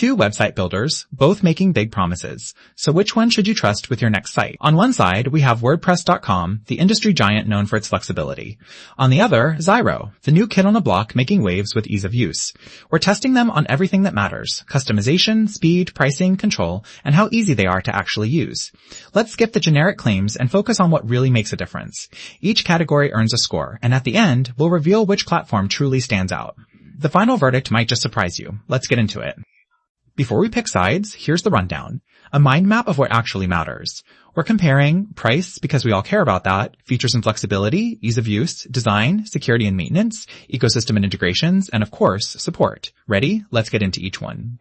Two website builders, both making big promises. So which one should you trust with your next site? On one side, we have WordPress.com, the industry giant known for its flexibility. On the other, Zyro, the new kid on the block making waves with ease of use. We're testing them on everything that matters: customization, speed, pricing, control, and how easy they are to actually use. Let's skip the generic claims and focus on what really makes a difference. Each category earns a score, and at the end, we'll reveal which platform truly stands out. The final verdict might just surprise you. Let's get into it. Before we pick sides, here's the rundown. A mind map of what actually matters. We're comparing price, because we all care about that, features and flexibility, ease of use, design, security and maintenance, ecosystem and integrations, and of course, support. Ready? Let's get into each one.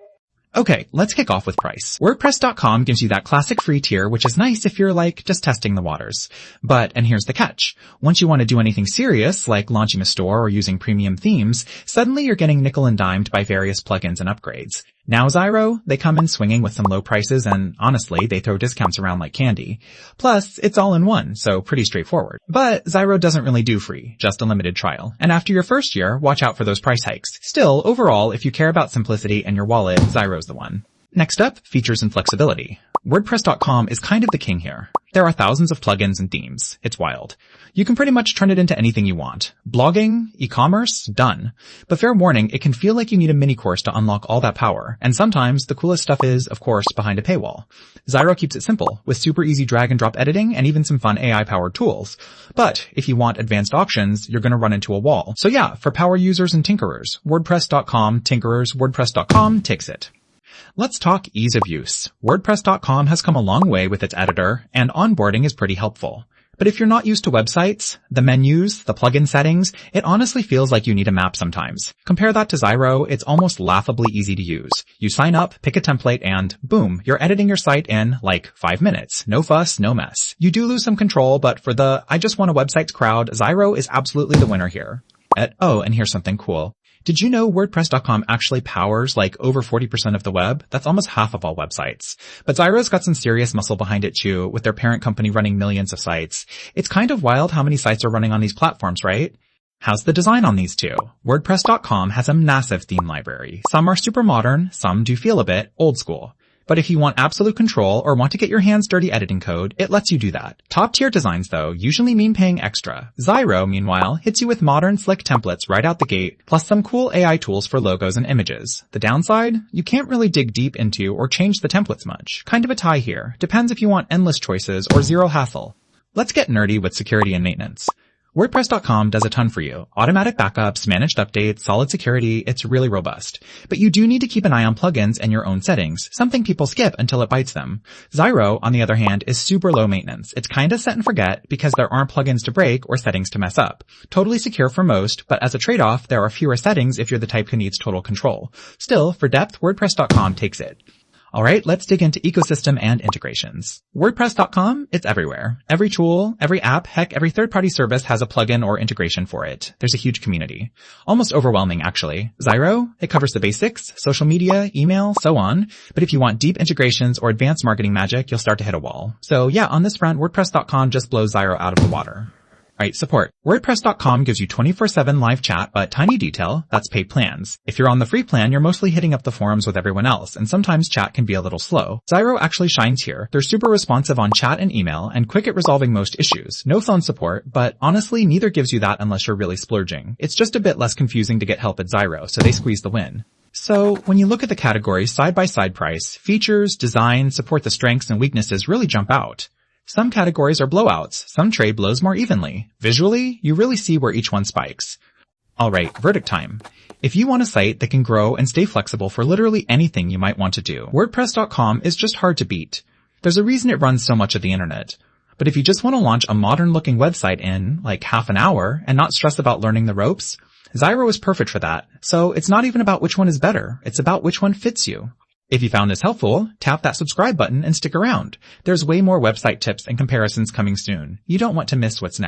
Okay, let's kick off with price. WordPress.com gives you that classic free tier, which is nice if you're just testing the waters. But, and here's the catch, once you want to do anything serious, like launching a store or using premium themes, suddenly you're getting nickel and dimed by various plugins and upgrades. Now Zyro, they come in swinging with some low prices, and honestly, they throw discounts around like candy. Plus, it's all in one, so pretty straightforward. But Zyro doesn't really do free, just a limited trial. And after your first year, watch out for those price hikes. Still, overall, if you care about simplicity and your wallet, Zyro's the one. Next up, features and flexibility. WordPress.com is kind of the king here. There are thousands of plugins and themes. It's wild. You can pretty much turn it into anything you want. Blogging, e-commerce, done. But fair warning, it can feel like you need a mini course to unlock all that power. And sometimes the coolest stuff is, of course, behind a paywall. Zyro keeps it simple, with super easy drag and drop editing and even some fun AI-powered tools. But if you want advanced options, you're going to run into a wall. So yeah, for power users and tinkerers, WordPress.com, tinkerers, WordPress.com takes it. Let's talk ease of use. WordPress.com has come a long way with its editor, and onboarding is pretty helpful. But if you're not used to websites, the menus, the plugin settings, it honestly feels like you need a map sometimes. Compare that to Zyro, it's almost laughably easy to use. You sign up, pick a template, and boom, you're editing your site in 5 minutes. No fuss, no mess. You do lose some control, but for the I just want a website crowd, Zyro is absolutely the winner here. Oh, and here's something cool. Did you know WordPress.com actually powers over 40% of the web? That's almost half of all websites. But Zyro's got some serious muscle behind it too, with their parent company running millions of sites. It's kind of wild how many sites are running on these platforms, right? How's the design on these two? WordPress.com has a massive theme library. Some are super modern, some do feel a bit old school. But if you want absolute control or want to get your hands dirty editing code, it lets you do that. Top tier designs though usually mean paying extra. Zyro, meanwhile, hits you with modern slick templates right out the gate, plus some cool AI tools for logos and images. The downside? You can't really dig deep into or change the templates much. Kind of a tie here. Depends if you want endless choices or zero hassle. Let's get nerdy with security and maintenance. WordPress.com does a ton for you. Automatic backups, managed updates, solid security, it's really robust. But you do need to keep an eye on plugins and your own settings, something people skip until it bites them. Zyro, on the other hand, is super low maintenance. It's kinda set and forget because there aren't plugins to break or settings to mess up. Totally secure for most, but as a trade-off, there are fewer settings if you're the type who needs total control. Still, for depth, WordPress.com takes it. Alright, let's dig into ecosystem and integrations. WordPress.com, it's everywhere. Every tool, every app, heck, every third-party service has a plugin or integration for it. There's a huge community. Almost overwhelming, actually. Zyro, it covers the basics, social media, email, so on. But if you want deep integrations or advanced marketing magic, you'll start to hit a wall. So yeah, on this front, WordPress.com just blows Zyro out of the water. Alright, support. WordPress.com gives you 24/7 live chat, but tiny detail, that's paid plans. If you're on the free plan, you're mostly hitting up the forums with everyone else, and sometimes chat can be a little slow. Zyro actually shines here. They're super responsive on chat and email, and quick at resolving most issues. No phone support, but honestly, neither gives you that unless you're really splurging. It's just a bit less confusing to get help at Zyro, so they squeeze the win. So, when you look at the categories side-by-side price, features, design, support the strengths and weaknesses really jump out. Some categories are blowouts, some trade blows more evenly. Visually, you really see where each one spikes. Alright, verdict time. If you want a site that can grow and stay flexible for literally anything you might want to do, WordPress.com is just hard to beat. There's a reason it runs so much of the internet. But if you just want to launch a modern-looking website in, half an hour, and not stress about learning the ropes, Zyro is perfect for that. So it's not even about which one is better, it's about which one fits you. If you found this helpful, tap that subscribe button and stick around. There's way more website tips and comparisons coming soon. You don't want to miss what's next.